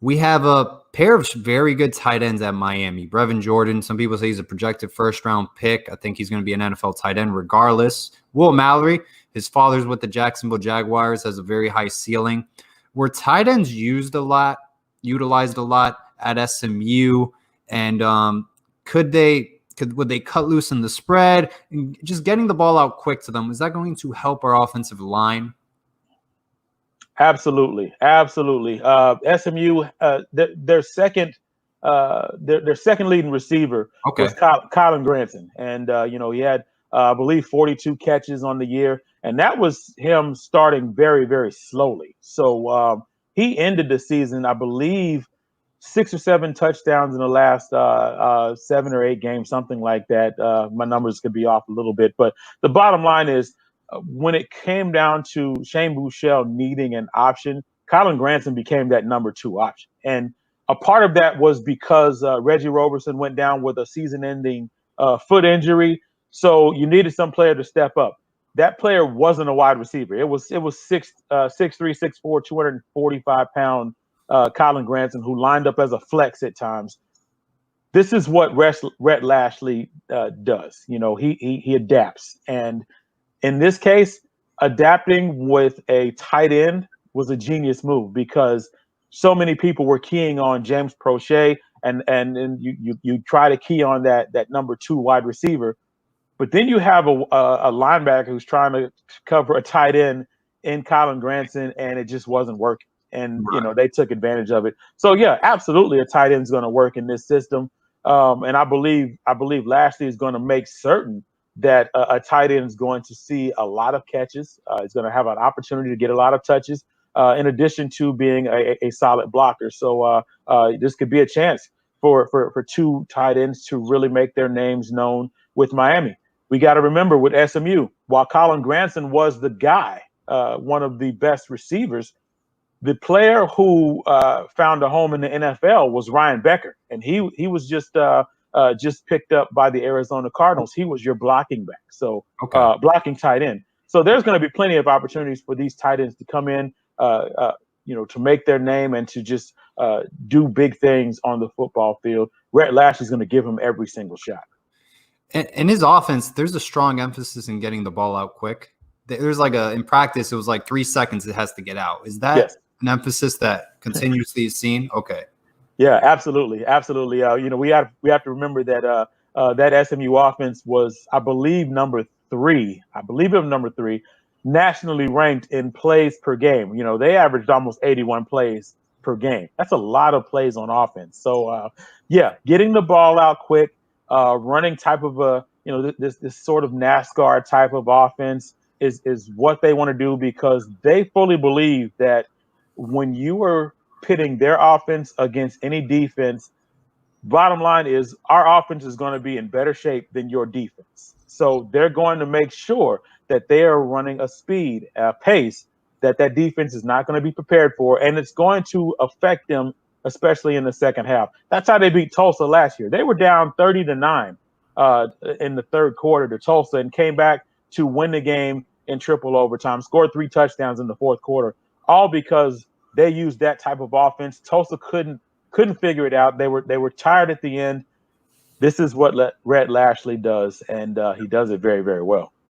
We have a pair of very good tight ends at Miami. Brevin Jordan, some people say he's a projected first-round pick. I think he's going to be an NFL tight end regardless. Will Mallory, his father's with the Jacksonville Jaguars, has a very high ceiling. Were tight ends utilized a lot at SMU? And would they cut loose in the spread? And just getting the ball out quick to them, is that going to help our offensive line? Absolutely. SMU, their second leading receiver was Colin Granson, and he had I believe 42 catches on the year, and that was him starting very, very slowly. So he ended the season, I believe, 6 or 7 touchdowns in the last 7 or 8 games, something like that. My numbers could be off a little bit, but the bottom line is, when it came down to Shane Buechele needing an option, Colin Granson became that number 2 option. And a part of that was because Reggie Roberson went down with a season-ending foot injury. So you needed some player to step up. That player wasn't a wide receiver. It was 6'3", 6'4", 245-pound Colin Granson, who lined up as a flex at times. This is what Rhett Lashlee does. He adapts. And in this case, adapting with a tight end was a genius move, because so many people were keying on James Prochet, and you try to key on that number 2 wide receiver, but then you have a linebacker who's trying to cover a tight end in Colin Granson, and it just wasn't working. And they took advantage of it. So yeah, absolutely, a tight end is going to work in this system, and I believe Lashley is going to make certain that a tight end is going to see a lot of catches. He's going to have an opportunity to get a lot of touches, in addition to being a solid blocker. So this could be a chance for 2 tight ends to really make their names known with Miami. We got to remember, with SMU, while Colin Granson was the guy, one of the best receivers, the player who found a home in the NFL was Ryan Becker, and he was just picked up by the Arizona Cardinals. He was your blocking back, so blocking tight end. So there's going to be plenty of opportunities for these tight ends to come in, to make their name and to just do big things on the football field. Rhett Lashlee is going to give him every single shot. In his offense, there's a strong emphasis in getting the ball out quick. There's in practice, it was 3 seconds it has to get out. Is that an emphasis that continuously is seen? Okay. Yeah, absolutely. We have to remember that that SMU offense was, I believe, number 3. I believe it was number 3 nationally ranked in plays per game. They averaged almost 81 plays per game. That's a lot of plays on offense. So getting the ball out quick, running type of this sort of NASCAR type of offense is what they want to do, because they fully believe that when you are pitting their offense against any defense, bottom line is our offense is going to be in better shape than your defense. So they're going to make sure that they are running a speed, a pace that defense is not going to be prepared for, and it's going to affect them, especially in the second half. That's how they beat Tulsa last year. They were down 30-9 in the third quarter to Tulsa, and came back to win the game in triple overtime, scored 3 touchdowns in the fourth quarter, all because they used that type of offense. Tulsa couldn't figure it out. They were tired at the end. This is what Rhett Lashlee does, and he does it very, very well.